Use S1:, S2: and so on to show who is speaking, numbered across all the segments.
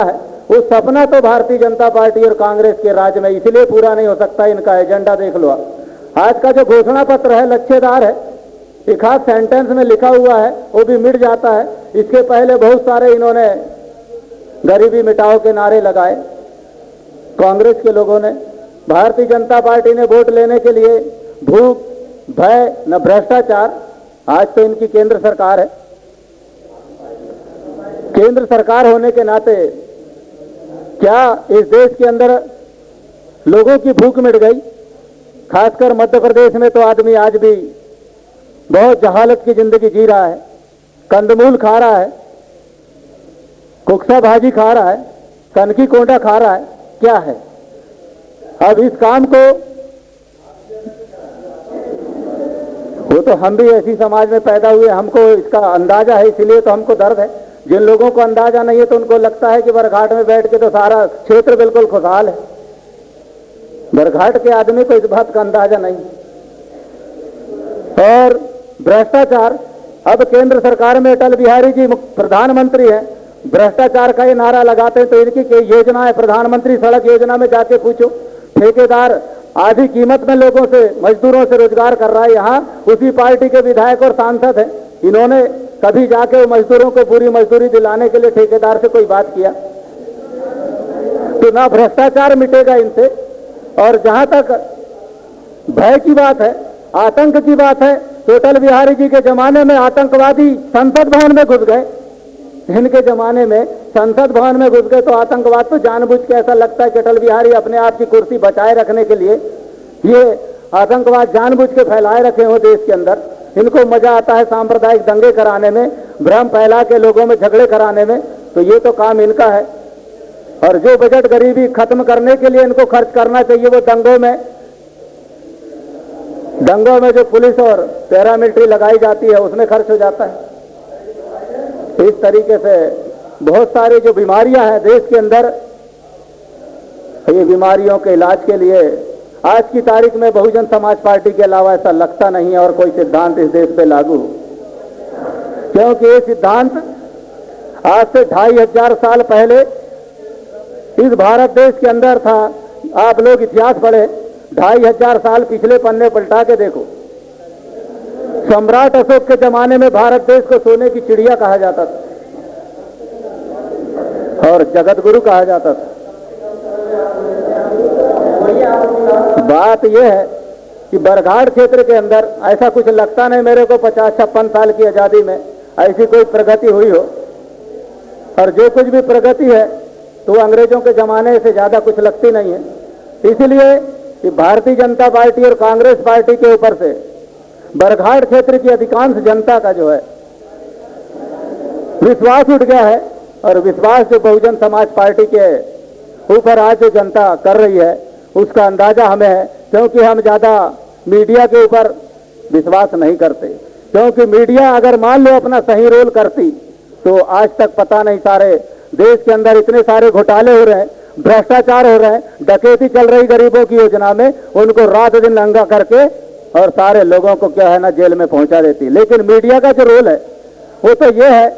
S1: है वो सपना तो भारतीय जनता पार्टी और कांग्रेस के राज में इसलिए पूरा नहीं हो सकता। इनका एजेंडा देख लो। आज का जो घोषणा पत्र है लच्छेदार है, एक आध सेंटेंस में लिखा हुआ है वो भी मिट जाता है। इसके पहले बहुत सारे इन्होंने गरीबी मिटाओ के नारे लगाए कांग्रेस के लोगों ने। भारतीय जनता पार्टी ने वोट लेने के लिए भूख, भय, न भ्रष्टाचार। आज तो इनकी केंद्र सरकार है। केंद्र सरकार होने के नाते क्या इस देश के अंदर लोगों की भूख मिट गई? खासकर मध्य प्रदेश में तो आदमी आज भी बहुत जहालत की जिंदगी जी रहा है। कंदमूल खा रहा है, कुक्सा भाजी खा रहा है, कनकी कोंडा खा रहा है। क्या है? अब इस काम को, वो तो हम भी ऐसी समाज में पैदा हुए, हमको इसका अंदाजा है, इसीलिए तो हमको दर्द है। जिन लोगों को अंदाजा नहीं है तो उनको लगता है कि बरघाट में बैठ के तो सारा क्षेत्र बिल्कुल खुशहाल है। बरघाट के आदमी को इस बात का अंदाजा नहीं। और भ्रष्टाचार, अब केंद्र सरकार में अटल बिहारी जी प्रधानमंत्री हैं, भ्रष्टाचार का ये नारा लगाते हैं तो इनकी योजना है प्रधानमंत्री सड़क योजना में जाके पूछो। ठेकेदार आधी कीमत में लोगों से, मजदूरों से रोजगार कर रहा है। यहाँ उसी पार्टी के विधायक और सांसद हैं, इन्होंने कभी जाके मजदूरों को पूरी मजदूरी दिलाने के लिए ठेकेदार से कोई बात किया? तो ना भ्रष्टाचार मिटेगा इनसे। और जहां तक भय की बात है, आतंक की बात है, तो अटल बिहारी जी के जमाने में आतंकवादी संसद भवन में घुस गए। इनके जमाने में संसद भवन में घुस गए तो आतंकवाद तो जानबूझ के, ऐसा लगता है कि अटल बिहारी अपने आप की कुर्सी बचाए रखने के लिए ये आतंकवाद जानबूझ के फैलाए रखे हो देश के अंदर। इनको मजा आता है सांप्रदायिक दंगे कराने में, भ्रम फैला के लोगों में झगड़े कराने में। तो ये तो काम इनका है। और जो बजट गरीबी खत्म करने के लिए इनको खर्च करना चाहिए वो दंगों में जो पुलिस और पैरामिलिट्री लगाई जाती है उसमें खर्च हो जाता है। इस तरीके से बहुत सारी जो बीमारियां हैं देश के अंदर, ये बीमारियों के इलाज के लिए आज की तारीख में बहुजन समाज पार्टी के अलावा ऐसा लगता नहीं है और कोई सिद्धांत इस देश पे लागू, क्योंकि ये सिद्धांत आज से 2500 साल पहले इस भारत देश के अंदर था। आप लोग इतिहास पढ़े, 2500 साल पिछले पन्ने पलटा के देखो। सम्राट अशोक के जमाने में भारत देश को सोने की चिड़िया कहा जाता था और जगत गुरु कहा जाता था। बात यह है कि बरघाट क्षेत्र के अंदर ऐसा कुछ लगता नहीं मेरे को 50-56 साल की आजादी में ऐसी कोई प्रगति हुई हो। और जो कुछ भी प्रगति है तो अंग्रेजों के जमाने से ज्यादा कुछ लगती नहीं है। इसलिए कि भारतीय जनता पार्टी और कांग्रेस पार्टी के ऊपर से बरघाट क्षेत्र की अधिकांश जनता का जो है विश्वास उठ गया है। और विश्वास जो बहुजन समाज पार्टी के ऊपर आज जो जनता कर रही है उसका अंदाजा हमें है, क्योंकि हम ज्यादा मीडिया के ऊपर विश्वास नहीं करते। क्योंकि मीडिया अगर मान लो अपना सही रोल करती तो आज तक पता नहीं सारे देश के अंदर इतने सारे घोटाले हो रहे हैं, भ्रष्टाचार हो रहे हैं, डकैती चल रही गरीबों की योजना में, उनको रात दिन नंगा करके और सारे लोगों को क्या है ना जेल में पहुंचा देती। लेकिन मीडिया का जो रोल है वो तो ये है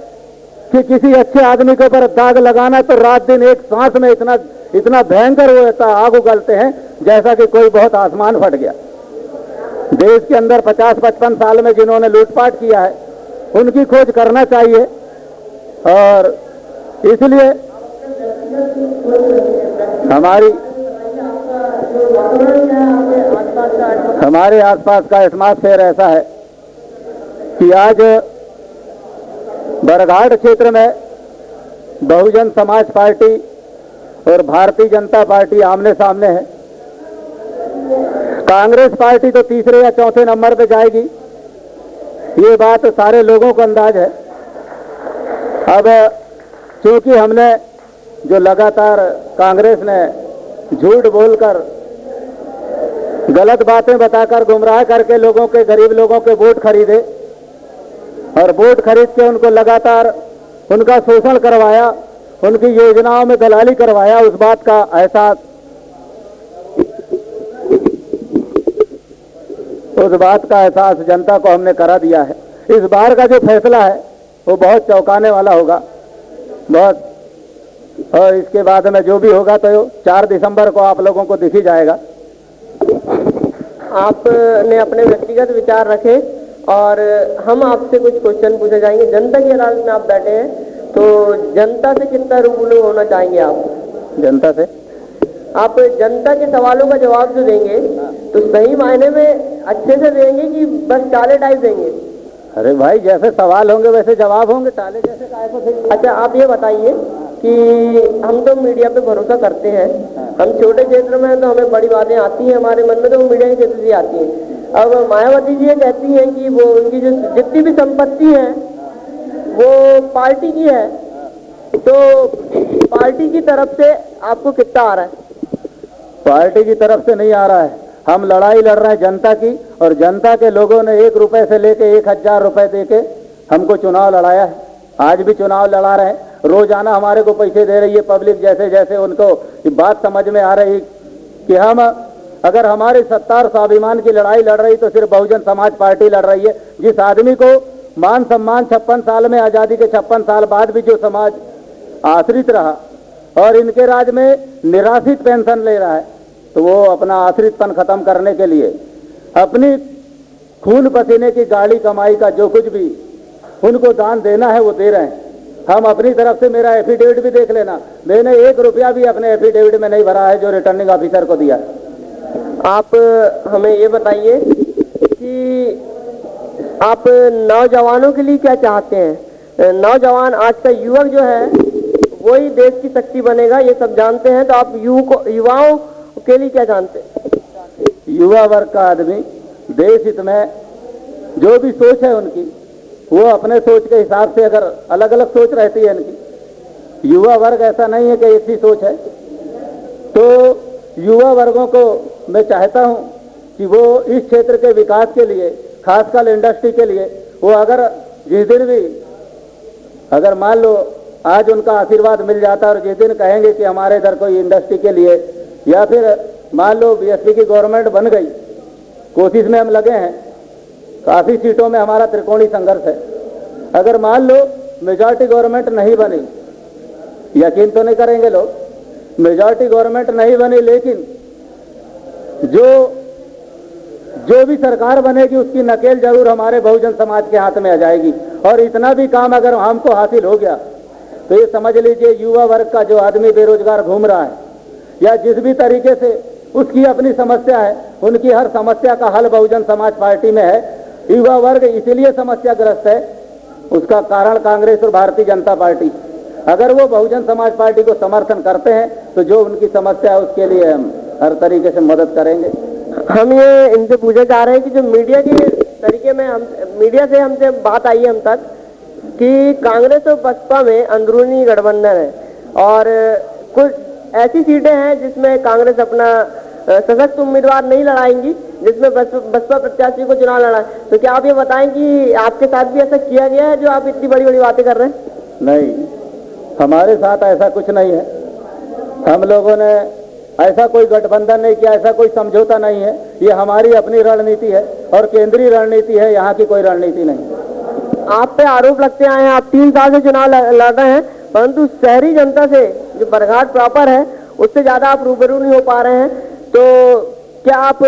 S1: कि किसी अच्छे आदमी के ऊपर दाग लगाना तो रात दिन एक सांस में इतना भयंकर वो होता, आग उगलते हैं जैसा कि कोई बहुत आसमान फट गया। देश के अंदर 50-55 साल में जिन्होंने लूटपाट किया है उनकी खोज करना चाहिए। और इसलिए हमारे आसपास का एटमॉस्फेयर ऐसा है कि आज बरघाट क्षेत्र में बहुजन समाज पार्टी और भारतीय जनता पार्टी आमने सामने है। कांग्रेस पार्टी तो तीसरे या चौथे नंबर पे जाएगी, ये बात सारे लोगों को अंदाज है। अब क्योंकि हमने जो लगातार कांग्रेस ने झूठ बोलकर, गलत बातें बताकर, गुमराह करके लोगों के, गरीब लोगों के वोट खरीदे और वोट खरीद के उनको लगातार उनका शोषण करवाया, उनकी योजनाओं में दलाली करवाया, उस बात का एहसास जनता को हमने करा दिया है। इस बार का जो फैसला है वो बहुत चौंकाने वाला होगा, बहुत और इसके बाद में जो भी होगा तो 4 दिसंबर को आप लोगों को दिख ही जाएगा।
S2: आपने अपने व्यक्तिगत विचार रखे और हम आपसे कुछ क्वेश्चन पूछे जाएंगे। जनता की अदालत में आप बैठे हैं, तो जनता से कितना रूबरू होना चाहेंगे आप?
S1: जनता से
S2: आप जनता के सवालों का जवाब जो देंगे तो सही मायने में अच्छे से देंगे कि बस टाले टाइप देंगे?
S1: अरे भाई, जैसे सवाल होंगे वैसे जवाब होंगे, टाले जैसे काहे को सही।
S2: अच्छा, आप ये बताइए कि हम तो मीडिया पे भरोसा करते हैं, हम छोटे क्षेत्र में हैं तो हमें बड़ी बातें आती हैं हमारे मन में, तो वो मीडिया के क्षेत्र से आती हैं। अब मायावती जी ये कहती हैं कि वो उनकी जो जितनी भी संपत्ति है वो पार्टी की है, तो पार्टी की तरफ से आपको कितना आ रहा है?
S1: पार्टी की तरफ से नहीं आ रहा है, हम लड़ाई लड़ रहे हैं जनता की, और जनता के लोगों ने 1 रुपए से लेके 1000 रुपए देके हमको चुनाव लड़ाया है। आज भी चुनाव लड़ा रहे हैं, रोजाना हमारे को पैसे दे रही है पब्लिक। जैसे जैसे उनको ये बात समझ में आ रही कि हम अगर हमारी सत्ता और स्वाभिमान की लड़ाई लड़ रही तो सिर्फ बहुजन समाज पार्टी लड़ रही है। जिस आदमी को मान सम्मान 56 साल में, आजादी के 56 साल बाद भी जो समाज आश्रित रहा और इनके राज में निराश्रित पेंशन ले रहा है, तो वो अपना आश्रितपन खत्म करने के लिए अपनी खून पसीने की गाड़ी कमाई का जो कुछ भी उनको दान देना है वो दे रहे हैं। हम अपनी तरफ से, मेरा एफिडेविट भी देख लेना, मैंने 1 रुपया भी अपने एफिडेविट में नहीं भरा है जो रिटर्निंग ऑफिसर को दिया।
S2: आप हमें ये बताइए कि आप नौजवानों के लिए क्या चाहते हैं? नौजवान, आज का युवक जो है वही देश की शक्ति बनेगा, ये सब जानते हैं, तो आप युवाओं के लिए क्या जानते हैं?
S1: युवा वर्ग का आदमी देश हित में जो भी सोच है उनकी, वो अपने सोच के हिसाब से, अगर अलग अलग सोच रहती है इनकी, युवा वर्ग ऐसा नहीं है कि एक ही सोच है, तो युवा वर्गों को मैं चाहता हूं कि वो इस क्षेत्र के विकास के लिए, खासकर इंडस्ट्री के लिए, वो अगर जिस दिन भी, अगर मान लो आज उनका आशीर्वाद मिल जाता और जिस दिन कहेंगे कि हमारे इधर कोई इंडस्ट्री के लिए, या फिर मान लो बीएसपी की गवर्नमेंट बन गई, कोशिश में हम लगे हैं, काफी सीटों में हमारा त्रिकोणीय संघर्ष है, अगर मान लो मेजॉरिटी गवर्नमेंट नहीं बनी, यकीन तो नहीं करेंगे लोग, मेजॉरिटी गवर्नमेंट नहीं बनी, लेकिन जो भी सरकार बनेगी उसकी नकेल जरूर हमारे बहुजन समाज के हाथ में आ जाएगी। और इतना भी काम अगर हमको हासिल हो गया तो ये समझ लीजिए युवा वर्ग का जो आदमी बेरोजगार घूम रहा है, या जिस भी तरीके से उसकी अपनी समस्या है, उनकी हर समस्या का हल बहुजन समाज पार्टी में है। युवा वर्ग इसीलिए समस्याग्रस्त है, उसका कारण कांग्रेस और भारतीय जनता पार्टी। अगर वो बहुजन समाज पार्टी को समर्थन करते हैं तो जो उनकी समस्या है उसके लिए हम हर तरीके से मदद करेंगे।
S2: हम ये इनसे पूछना चाह रहे हैं कि जो मीडिया के तरीके में, हम मीडिया से हमसे बात आई है हम तक कि कांग्रेस और बसपा में अंदरूनी गठबंधन है और कुछ ऐसी सीटें हैं जिसमें कांग्रेस अपना सशक्त उम्मीदवार नहीं लड़ाएंगी, जिसमें बसपा प्रत्याशी को चुनाव लड़ा। तो क्या आप ये बताएं कि आपके साथ भी ऐसा किया गया है जो आप इतनी बड़ी बड़ी बातें कर रहे हैं?
S1: नहीं, हमारे साथ ऐसा कुछ नहीं है। हम लोगों ने ऐसा कोई गठबंधन नहीं किया, ऐसा कोई समझौता नहीं है। ये हमारी अपनी रणनीति है और केंद्रीय रणनीति है, यहाँ की कोई रणनीति नहीं।
S2: आप पे आरोप लगते आए हैं, आप 3 साल से चुनाव लड़ रहे हैं, परंतु शहरी जनता से जो बरघाट प्रॉपर है उससे ज्यादा आप रूबरू नहीं हो पा रहे हैं। तो क्या आप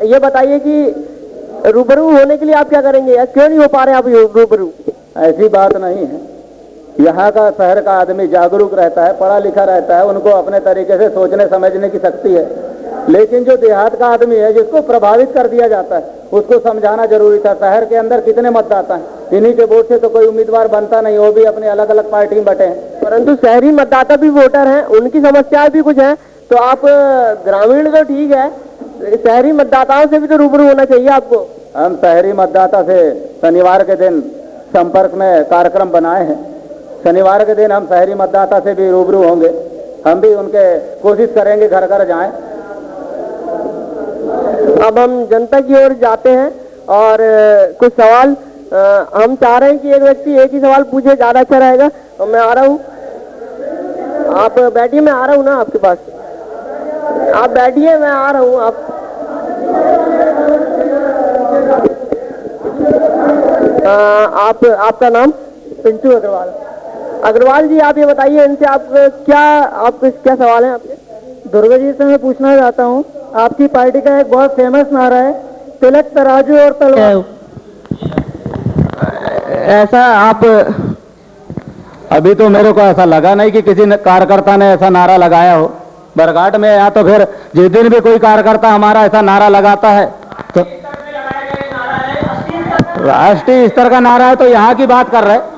S2: ये बताइए कि रूबरू होने के लिए आप क्या करेंगे, या क्यों नहीं हो पा रहे आप रूबरू?
S1: ऐसी बात नहीं है, यहाँ का शहर का आदमी जागरूक रहता है, पढ़ा लिखा रहता है, उनको अपने तरीके से सोचने समझने की शक्ति है। लेकिन जो देहात का आदमी है, जिसको प्रभावित कर दिया जाता है, उसको समझाना जरूरी था। शहर के अंदर कितने मतदाता हैं, इन्हीं के वोट से तो कोई उम्मीदवार बनता नहीं, वो भी अपने अलग अलग पार्टी में बटे हैं।
S2: परंतु शहरी मतदाता भी वोटर हैं, उनकी समस्याएं भी कुछ हैं। तो आप ग्रामीण तो ठीक है, शहरी मतदाताओं से भी तो रूबरू होना चाहिए आपको।
S1: हम शहरी मतदाता से शनिवार के दिन संपर्क में कार्यक्रम बनाए हैं। शनिवार के दिन हम शहरी मतदाता से भी रूबरू होंगे, हम भी उनके कोशिश करेंगे घर घर जाएं।
S2: अब हम जनता की ओर जाते हैं और कुछ सवाल हम चाह रहे हैं कि एक व्यक्ति एक ही सवाल पूछे, ज्यादा अच्छा रहेगा। तो मैं आ रहा हूँ, आप बैठिए, मैं आ रहा हूँ ना आपके पास, आप बैठिए, मैं आ रहा हूँ। आपका नाम?
S3: पिंटू अग्रवाल।
S2: अग्रवाल जी, आप ये बताइए, इनसे आप क्या सवाल है आपके?
S1: दुर्गा जी से मैं पूछना चाहता हूँ, आपकी पार्टी का एक बहुत फेमस नारा है, तिलक तराजू और तलवार।
S2: ऐसा आप
S1: अभी तो मेरे को ऐसा लगा नहीं कि किसी कार्यकर्ता ने ऐसा नारा लगाया हो बरघाट में, या तो फिर जिस दिन भी कोई कार्यकर्ता हमारा ऐसा नारा लगाता है तो राष्ट्रीय स्तर का नारा है, तो यहाँ की बात कर रहे हैं।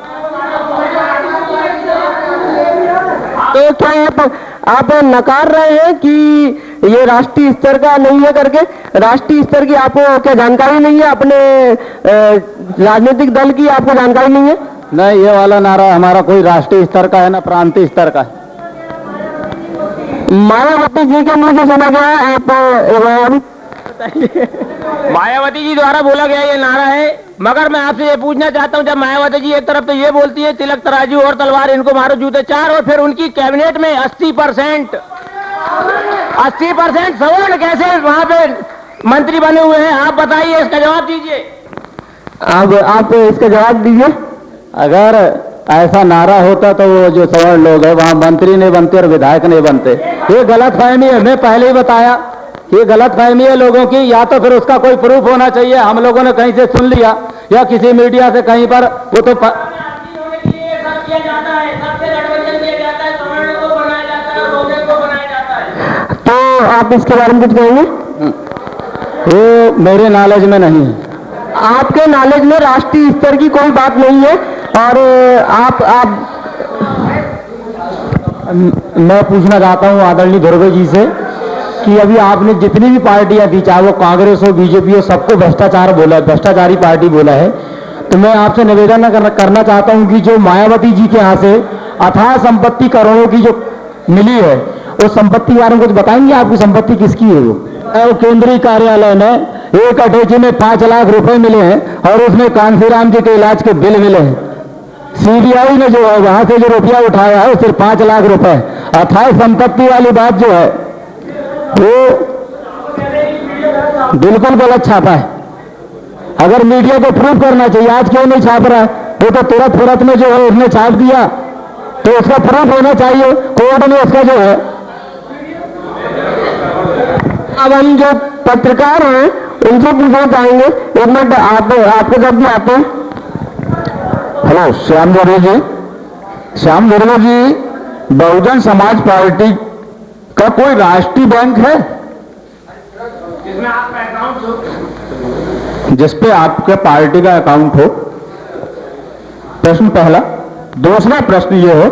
S2: तो क्या आप नकार रहे हैं कि ये राष्ट्रीय स्तर का नहीं है करके? राष्ट्रीय स्तर की आपको क्या जानकारी नहीं है? अपने राजनीतिक दल की आपको जानकारी नहीं है?
S1: नहीं, ये वाला नारा हमारा कोई राष्ट्रीय स्तर का है ना प्रांतीय स्तर का है।
S2: मायावती जी के मुंह से सुना गया, आप
S3: मायावती जी द्वारा बोला गया ये नारा है, मगर मैं आपसे ये पूछना चाहता हूँ, जब मायावती जी एक तरफ तो ये बोलती है तिलक तराजू और तलवार इनको मारो जूते चार, और फिर उनकी कैबिनेट में 80% सवर्ण कैसे वहां पे मंत्री बने हुए हैं? आप बताइए, इसका जवाब दीजिए।
S2: आप इसका जवाब दीजिए।
S1: अगर ऐसा नारा होता तो वो जो सवर्ण लोग हैं वहां मंत्री नहीं बनते और विधायक नहीं बनते। ये गलत फहमी है, मैं पहले ही बताया, ये गलत फहमी है लोगों की, या तो फिर उसका कोई प्रूफ होना चाहिए, हम लोगों ने कहीं से सुन लिया या किसी मीडिया से कहीं पर, वो तो
S2: तो आप इसके बारे में कुछ कहेंगे?
S1: वो मेरे नॉलेज में नहीं है।
S2: आपके नॉलेज में राष्ट्रीय स्तर की कोई बात नहीं है, और
S1: मैं पूछना चाहता हूं आदरणीय धुर्वे जी से कि अभी आपने जितनी भी पार्टियां थी, चाहे वो कांग्रेस हो बीजेपी हो, सबको भ्रष्टाचार बोला, भ्रष्टाचारी पार्टी बोला है, तो मैं आपसे निवेदन करना चाहता हूं कि जो मायावती जी के यहाँ से अथाह संपत्ति करोड़ों की जो मिली है, उस संपत्ति के बारे में कुछ बताएंगे? आपकी संपत्ति किसकी है? वो केंद्रीय कार्यालय में एक अटैची में 5 लाख रुपए मिले हैं और उसमें कांसीराम जी के इलाज के बिल मिले हैं। सीबीआई ने जो है वहां से जो रुपया उठाया है सिर्फ 5 लाख रुपए। अथाह संपत्ति वाली बात जो है वो बिल्कुल गलत छापा है। अगर मीडिया को प्रूफ करना चाहिए, आज क्यों नहीं छाप रहा है? वो तो तुरंत में जो है उसने छाप दिया, तो उसका प्रूफ होना चाहिए, कोर्ट में उसका जो है।
S2: अब हम जो पत्रकार हैं उनसे पूछना चाहेंगे, एक मिनट, आपको जब भी आते हैं।
S1: हेलो, श्याम दुर्वे जी। श्याम दुर्वे जी, बहुजन समाज पार्टी का कोई राष्ट्रीय बैंक है जिसपे आपके पार्टी का अकाउंट हो? प्रश्न पहला। दूसरा प्रश्न ये हो,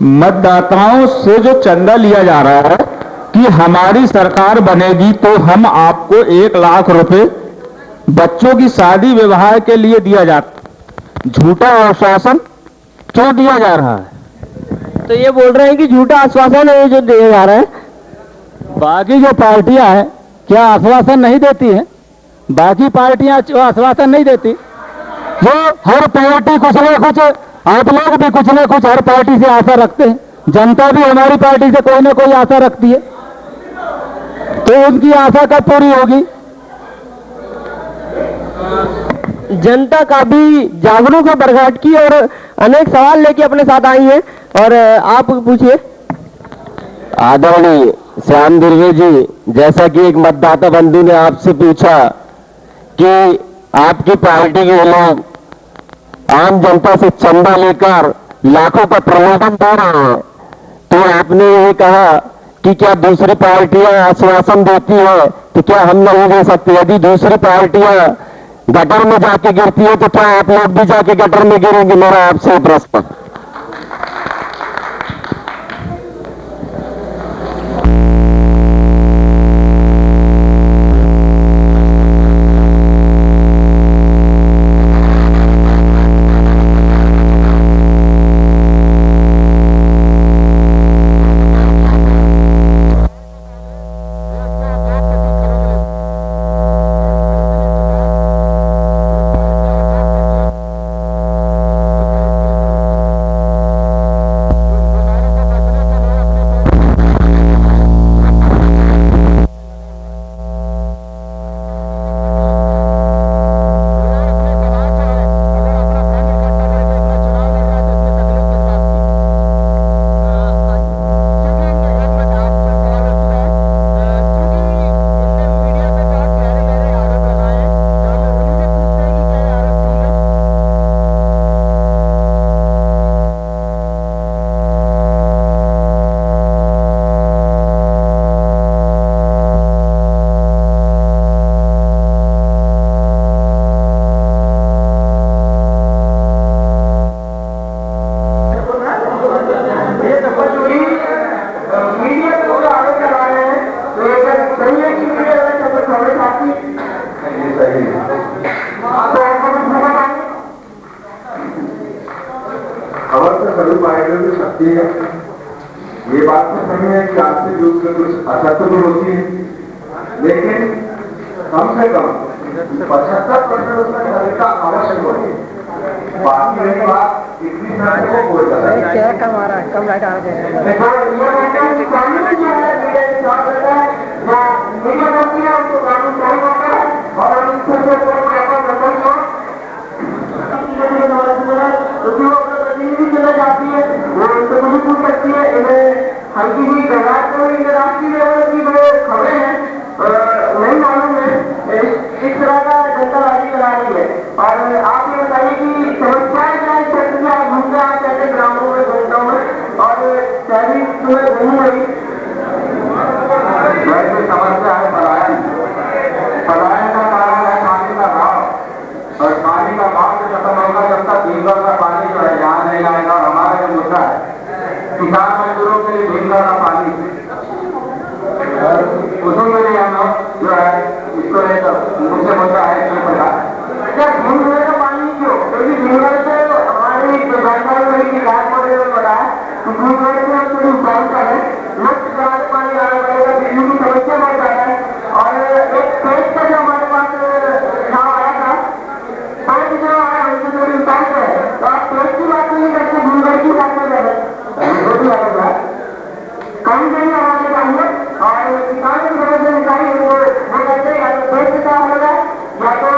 S1: मतदाताओं से जो चंदा लिया जा रहा है कि हमारी सरकार बनेगी तो हम आपको 1 लाख रुपए बच्चों की शादी विवाह के लिए दिया जाता, झूठा आश्वासन क्यों दिया जा रहा है?
S2: तो ये बोल रहे हैं कि झूठा आश्वासन है जो दिया जा रहा है।
S1: बाकी जो पार्टियां हैं क्या आश्वासन नहीं देती हैं? बाकी पार्टियां आश्वासन नहीं देती। वो हर पार्टी कुछ ना कुछ, आप लोग भी कुछ ना कुछ हर पार्टी से आशा रखते हैं, जनता भी हमारी पार्टी से कोई ना कोई आशा रखती है, तो उनकी आशा कब पूरी होगी?
S2: जनता का भी जागरूक है बरघाट की, और अनेक सवाल लेके अपने साथ आई है, और आप पूछिए।
S4: आदरणीय श्याम दुर्वे जी, जैसा कि एक मतदाता बंधु ने आपसे पूछा कि आपकी पार्टी के लोग आम जनता से चंदा लेकर लाखों का प्रलोभन दे रहे हैं, तो आपने ये कहा कि क्या दूसरी पार्टियां आश्वासन देती है तो क्या हम नहीं दे सकते? यदि दूसरी पार्टियां गटर में जाके गिरती है तो क्या आप लोग भी जाके गटर में गिरेंगे? मेरा आपसे प्रश्न।
S5: नहीं है कि आर्थिक रूप से कुछ असर भी होती है, लेकिन कम से कम 75% उसमें करने का आवश्यक होती है। बाकी रही बात इतनी समय को बोल रहा है
S2: क्या कम आ रहा है, कम लाइट आ रहा है।
S1: हल्की हुई गवाह को राष्ट्रीय लेवल की जो खबरें हैं नहीं मालूम है, इस तरह का जनतावादी करा रही है। और आप ये बताइए कि समस्याएं क्या इस क्षेत्र में आप घूमते हैं, आप कैसे ग्रामों में घूमता हूँ और शहरी में घूम रही समस्या है पलायन। पलायन का कारण है पानी का भाव, और पानी का भाव से खत्म होगा जब तक भीमगढ़ का पानी जो है यहाँ नहीं आएगा। और हमारा जो मुद्दा है किसान मजदूरों के लिए भीमगढ़ का पानी, उसी के लिए हम लोग जो है इसको लेकर मुझसे मुद्दा है इसलिए पता भीमगढ़ का पानी क्यों, क्योंकि भीमगढ़ से हमारी जानकारी रही कि राजमहल ने बताया कि भीमगढ़ से हम थोड़ी उपाय है मुक्त कराने पानी आने पड़ेगा, बिजली की समस्या बढ़ जाता है। और एक पेज का जो हमारे पास नाम आया था, पेज जो आया उनसे थोड़ी उपाय है, तो आप पेज की बात नहीं करते भीमगढ़ की बात कर रहे हैं, कहीं कहीं हमारे चाहिए। और किसान की तरफ से निकाली वो कहते या तो पेज का होगा या तो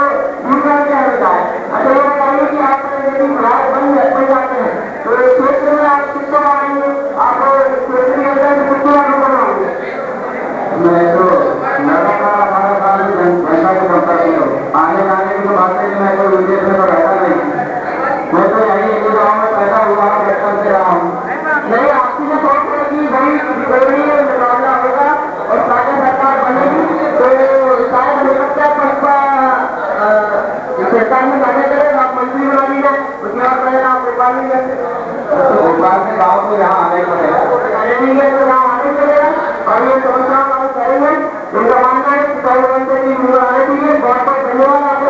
S1: भीमगढ़ का होता है। अच्छा ये बताइए कि आप यदि रात बन जाते हैं तो क्षेत्र में आप किसको मारेंगे, आप क्षेत्र के अंदर किसको बनाएंगे? मैं तो लगातार 18 साल जनता को करता हूँ, आने जाने की तो बात है कि मैं कोई विदेश में तो रहता नहीं, मैं तो यही एक गाँव में पैदा हुआ बचपन से रहा हूँ। नहीं आपकी जो सोच है कि भाई मुकाबला होगा और साझा सरकार बनेगी तो शायद हो सकता है पक्का सरकार में साझा करें, आप मंत्री बना लीजिए, उसके बाद पहले आप भोपाल में भोपाल से गाँव को यहाँ आने पड़ेगा, तो यहाँ आने पड़ेगा और ये समस्या हम करेंगे। उनका मानना है कि 100 घंटे की मूल आने चाहिए। बहुत बहुत धन्यवाद आपको,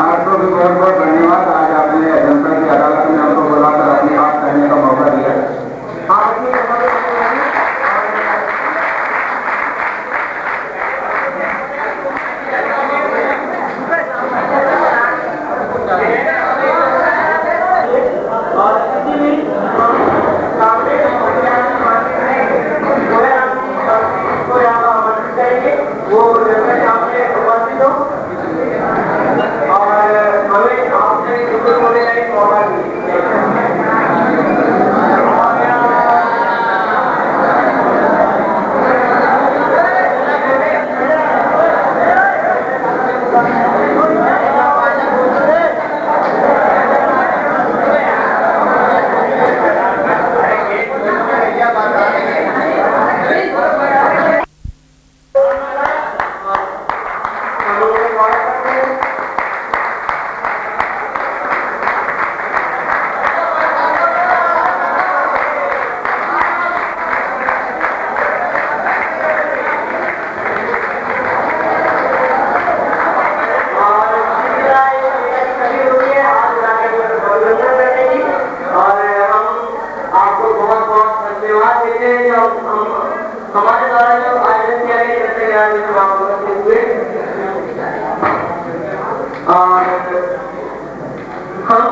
S1: आपको भी बहुत बहुत धन्यवाद। आज आपने जनता की अदालत में हमको बुलाकर अपनी बात कहने का मौका दिया। हमारे द्वारा जो आयोजन किया गया और हम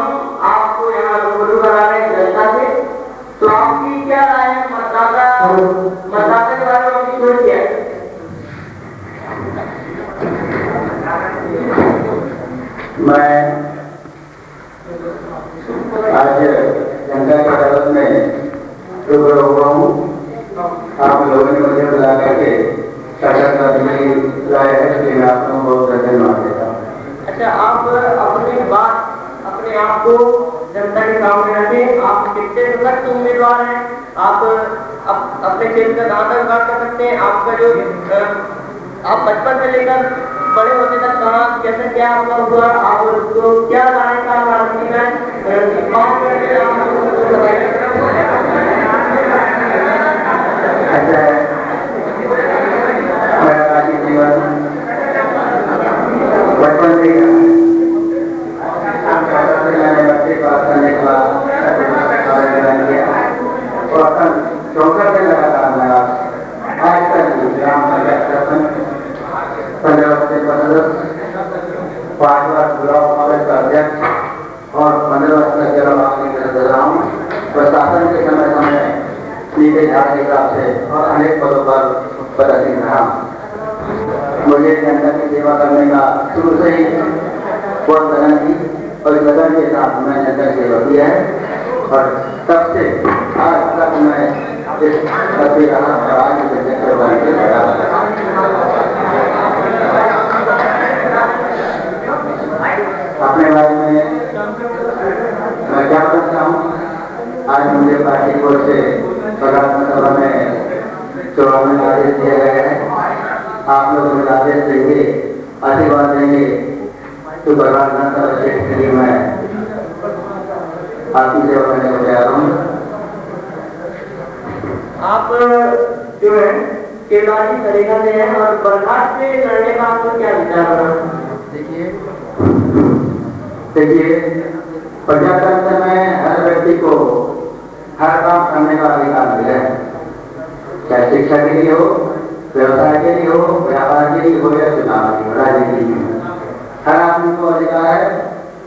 S1: आपको यहाँ रूबरू करा रहे हैं जनता से, तो आपकी क्या राय है मतदाता के बारे में आपकी सोच क्या है? मैं आज जनता की अदालत में रूबरू हुआ हूँ। आप लोगों ने मुझे बुला करके लाया है, इसलिए मैं आपको बहुत धन्यवाद देता हूँ। अच्छा, आप अपनी बात अपने आप को जनता के सामने रखें। आप कितने सशक्त उम्मीदवार हैं, आप अपने क्षेत्र का दांत उगाड़ कर सकते हैं। आपका जो आप बचपन से लेकर बड़े होने तक कहाँ कैसे क्या आपका हुआ, आप उसको क्या गाने का राजनीति में बचपन से मैंने बच्चे पास करने के बाद
S5: 64 दिन लगातार मैं आज तक ग्राम पंचायत 15 वर्ष के सदस्य, 5 वर्ष ब्लॉक कांग्रेस का अध्यक्ष और 15 वर्ष का जिला कांग्रेस का सदस्य रहा हूँ। प्रशासन के समय समय नीचे झाड़ के हिसाब से और अनेक पदों पर पदासीन रहा। मुझे जनता की सेवा करने का शुरू से ही बहुत लगन थी और लगन के साथ मैं जनता की सेवा किया है और तब से आज तक मैं इस पद रहा और आज अपने बारे में मैं क्या बताता हूँ। आज मुझे पार्टी की ओर से विधानसभा में चुनाव में आदेश दिया गया है। आप लोग मुझे आदेश देंगे, आशीर्वाद देंगे तो विधानसभा क्षेत्र के लिए मैं आपकी सेवा करने को तैयार हूँ।
S2: आप जो है केवाड़ी तरीका से है और बर्खास्त से लड़ने का आपको क्या विचार बना?
S5: देखिए प्रजातंत्र में हर व्यक्ति को हर काम करने का अधिकार मिला है, चाहे शिक्षा के लिए हो, व्यवसाय के लिए हो, व्यापार के लिए हो या चुनाव के राजनीति के लिए। हर आदमी को अधिकार है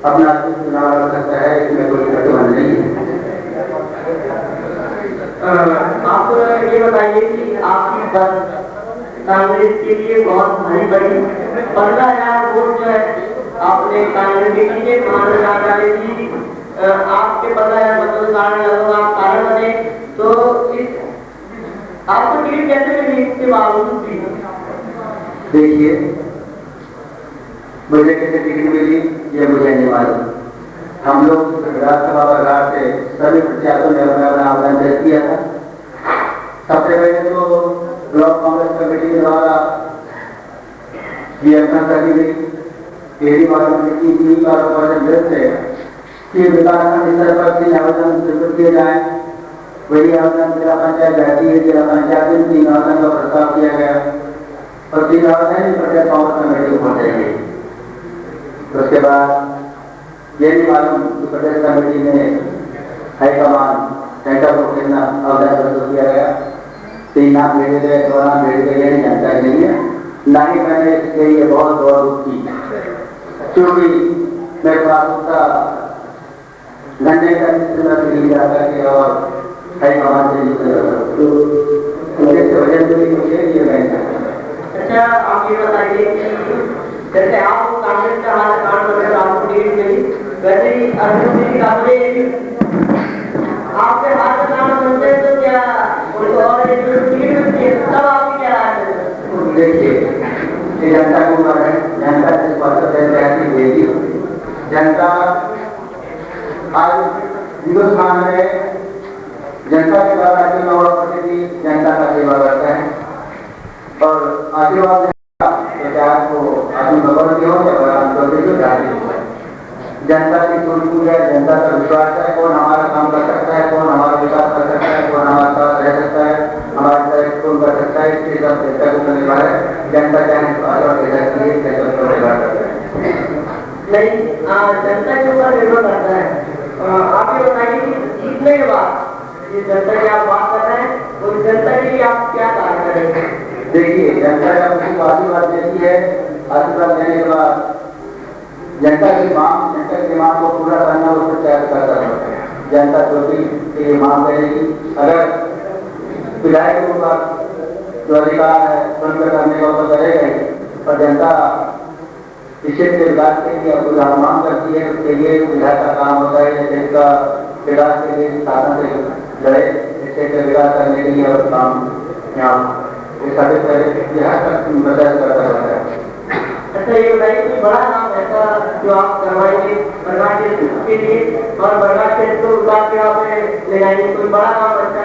S5: अपना चुनाव कर सकता है, इसमें कोई प्रतिबंध नहीं है।
S2: आप ये बताइए कि आपकी कांग्रेस के लिए बहुत भारी बड़ी 15,000 वोट जो है आपने कांग्रेस के लिए महाराजा जी आपके 15,000 मतलब आप कारण बने, तो इस आपको टिकट कैसे मिली इसके बावजूद भी?
S5: देखिए मुझे कैसे टिकट मिली ये मुझे नहीं मालूम। हम लोग राज्यसभा प्रकार से सभी प्रत्याशियों ने अपना आवेदन दे दिया था। सबसे पहले तो ब्लॉक कांग्रेस कमेटी के द्वारा ये अपना करी गई मेरी मालूम की कि विकासखंड स्तर पर 3 आवेदन स्वीकृत किए जाए। वही आवेदन जिला पंचायत जाती है, जिला पंचायत में 3 आवेदन का प्रस्ताव किया गया और 3 आवेदन ही प्रदेश कांग्रेस कमेटी को पहुंचाई गई। उसके बाद ये भी मालूम कि प्रदेश कमेटी में हाईकमान सेंटर को कितना आवेदन प्रस्तुत किया गया। 3 नाम भेजे गए, 2 नाम भेजे गए, यही जानकारी नहीं है। ना ही मैंने इसके लिए बहुत गौरव की, क्योंकि मेरे पास उसका घंटे का जाता है और हाईकमान से वजह से मुझे ये बैंक।
S2: अच्छा आप ये बताइए कि जैसे आप कांग्रेस का हाथ कान बदल आपको टिकट मिली, वैसे ही अरुण आपके हाथ कान बनते तो क्या उनको और टिकट मिलती है, तब आपकी क्या राय है?
S5: देखिए जनता को ऊपर है, जनता इस बात को देगी। जनता आज हिंदुस्तान में जनता के द्वारा चुनाव प्रतिनिधि जनता का सेवा करता है और आशीर्वाद को आदमी भगवान की हो या जनता की सूझबूझ है, जनता का विश्वास है कौन हमारा काम कर सकता है, कौन हमारा विकास कर सकता है, कौन हमारे साथ रह सकता है, हमारे तरह कौन कर सकता है। इसके सब जनता को करने वाला है। जनता चाहे
S2: नहीं जनता के ऊपर निर्भर करता है। आप ये बताइए कि जीतने के बाद ये जनता की आप बात कर रहे हैं, तो जनता के लिए आप क्या कार्य करेंगे?
S5: देखिए जनता जब उसको आशीर्वाद देती है, आशीर्वाद देने के बाद जनता की मांग को पूरा करना उसको तैयार करता है। जनता चोटी की मांग करेगी, अगर विधायक के ऊपर जो अधिकार है सुनकर करने का तो करेगा ही, और जनता इस क्षेत्र के विकास के लिए कुछ मांग करती है, उसके लिए विधायक का काम होता है देश का विकास के लिए शासन से लड़े, इस क्षेत्र का विकास करने के लिए और काम यहाँ प्रदर्शन करता रहता है।
S2: अच्छा ये बताइए कोई बड़ा काम ऐसा जो आप करवाएंगे बरगा क्षेत्र के लिए और बरगा क्षेत्र को विकास के आप ले जाएंगे, कोई बड़ा काम ऐसा?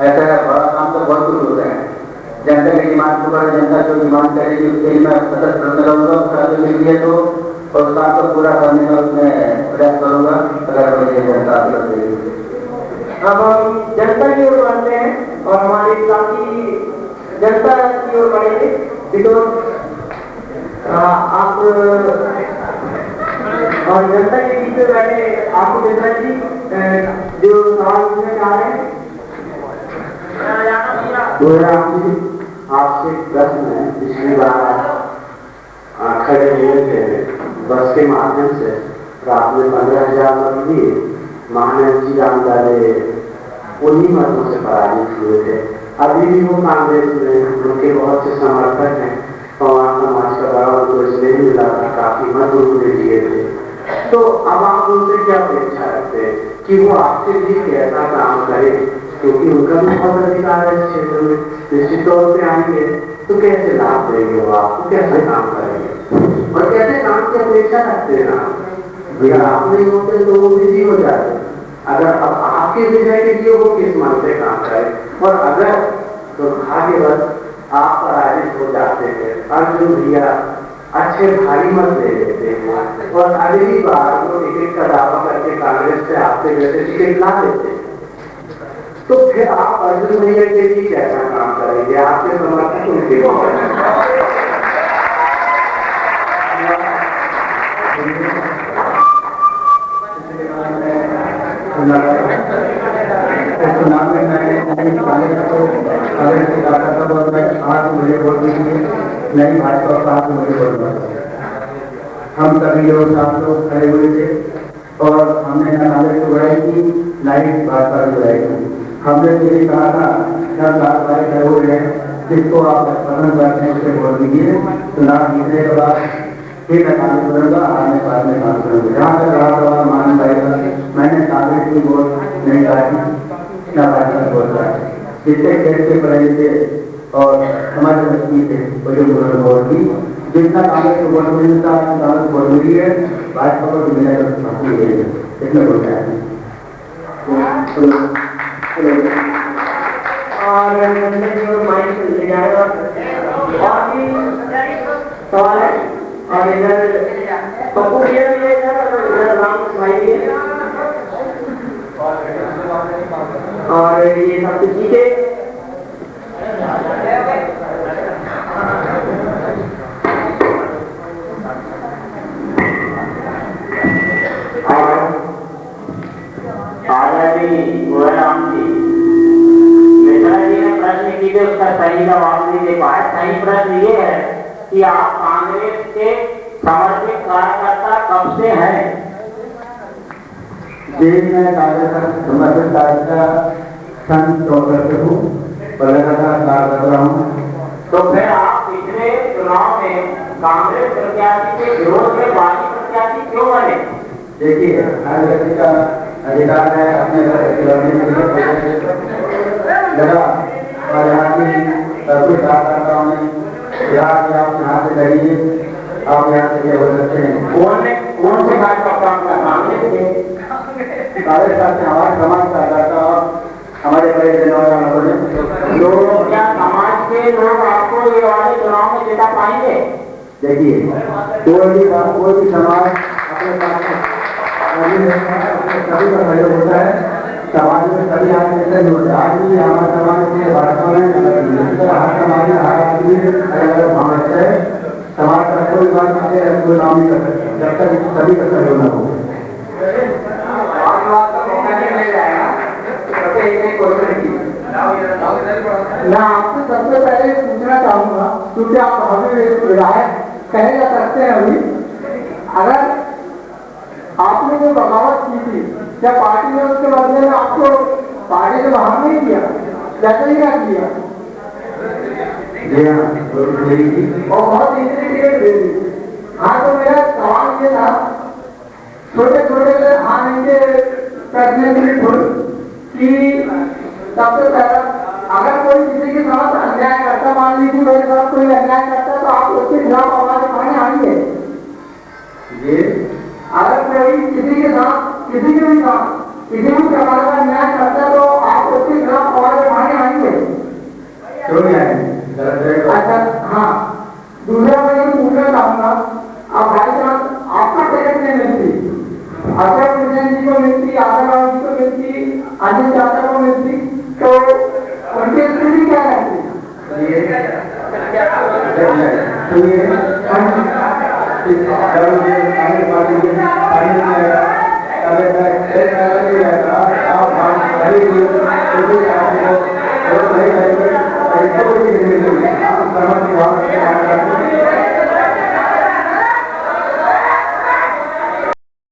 S5: ऐसा बड़ा काम तो बहुत कुछ होता है। जनता की डिमांड को पर जनता जो डिमांड करेगी उसके लिए मैं सतत प्रयत्न करूँगा, मिल है तो और काम को पूरा करने का उसमें प्रयास करूँगा अगर मुझे जनता देगी।
S2: अब हम जनता की ओर बढ़ते हैं और हमारे साथी जनता की ओर बढ़ेंगे। आप और जनता के बीच में बैठे आपको मिश्रा जी जो
S5: सवाल पूछना चाह रहे हैं? आपसे प्रश्न है, पिछली बार खड़े हुए थे बस के माध्यम से, तो आपने 15,000 मत दिए, महानंद जी रामदारे उन्हीं मतों से पराजित हुए थे। अभी भी वो कांग्रेस में उनके बहुत से समर्थक हैं, पवार समाज का बड़ा उनको इसलिए मिला था, काफी मत उन्होंने दिए थे। तो अब आप उनसे क्या अपेक्षा रखते हैं कि वो आपसे भी कैसा काम करे, क्योंकि उनका भी बहुत अधिकार है इस क्षेत्र में, निश्चित तौर पे आएंगे तो कैसे लाभ देंगे वो आपको, कैसे काम करेंगे और कैसे काम की अपेक्षा रखते हैं आप? अगर आप नहीं होते तो वो बिजी हो जाते, अगर अब आपके विजय के लिए वो किस मन से काम करे, और अगर दुर्भाग्यवश आप पराजित हो जाते हैं, अर्जुन भैया अच्छे भारी मत दे देते हैं और अगली बार वो टिकट का दावा करके कांग्रेस से आपसे जैसे टिकट ला देते हैं, तो फिर आप अर्जुन भैया के लिए कैसा काम करेंगे? आपके समर्थक उनके
S1: चुनाव में आज मुझे वोट दीजिए, नहीं भाजपा साथ मुझे वोट दीजिए। हम सभी लोग साथ लोग खड़े हुए थे और हमने न कांग्रेस को बुराई की, न ही भाजपा की बुराई की। हमने ये कहा था जब भाई खड़े हुए हैं, जिसको आप पसंद करते हैं उसे वोट दीजिए, चुनाव जीतने के बाद फिर मैं कांग्रेस करूँगा, आने बाद में काम करूँगा। जहाँ तक रहा सवाल मान भाई का, मैंने कांग्रेस की वोट नहीं डाली, न भाजपा की वोट डाली। जितने खेल के पढ़े थे और हमारे बच्ची थे मुझे वोट दी, जितना कांग्रेस को वोट मिलता है कांग्रेस वोट मिली है, भाजपा को मिला इतना वोट है।
S2: और सवाल है और इधर पप्पू भैया भी है, इधर राम भाई भी है और ये सब कुछ ठीक है।
S6: उसका सही जवाब नहीं दे पाए। सही प्रश्न ये है कि आप कांग्रेस के समर्पित कार्यकर्ता कब से हैं?
S1: देश में कांग्रेस का समर्पित कार्यकर्ता सन 2014 से हूँ, लगातार कार्य कर रहा हूँ।
S6: तो फिर आप पिछले चुनाव में कांग्रेस प्रत्याशी के विरोध में बागी प्रत्याशी क्यों बने?
S1: देखिए, हर व्यक्ति का अधिकार है अपने घर के लड़ने के लिए लगा, और यहाँ की सभी कार्यकर्ताओं ने यहाँ से आप यहाँ से लड़िए, आप यहाँ से हो सकते हैं।
S6: कौन से कार्यकर्ता कांग्रेस के?
S1: कांग्रेस का हमारे समाज का कार्यकर्ता और हमारे बड़े
S6: लोग, क्या समाज के लोग आपको ये वाले चुनाव में जिता पाएंगे?
S1: देखिए, कोई भी समाज अपने सभी का सहयोग होता है, समाज में सभी आदमी होते हैं। आज भी हमारे समाज में भाजपा में हर समाज में हर आदमी अलग अलग भाव रखता है। समाज का कोई बात कोई नाम नहीं कर सकता जब तक सभी का सहयोग न हो।
S5: मैं आपसे सबसे पहले पूछना चाहूंगा, क्योंकि आप हमें विधायक कहे जा सकते हैं अभी, अगर आपने जो बगावत की थी, क्या पार्टी ने उसके बदले में आपको पार्टी से बाहर नहीं किया, जैसे ही रख दिया? और बहुत इजी टिकट दे दी। हाँ, तो मेरा सवाल ये था, छोटे छोटे हाँ नहीं करने के कि सबसे पहला अगर कोई किसी के साथ अन्याय करता, मान लीजिए मेरे साथ कोई अन्याय करता, तो आप उसके खिलाफ आवाज उठाने आएंगे? अगर कोई किसी के साथ किसी के भी साथ किसी भी प्रकार का अन्याय करता है तो आप उसके खिलाफ आवाज उठाने आएंगे?
S1: क्यों नहीं आएंगे?
S5: अच्छा, हाँ, दूसरा मैं ये पूछना चाहूंगा, अब भाई साहब आपका टिकट नहीं मिलती, अशोक प्रेसिडेंट जी को मिलती, आदराव जी को मिलती, अनिल चाचा को मिलती, तो उनकी स्थिति क्या रहती?
S1: कांग्रेस पार्टी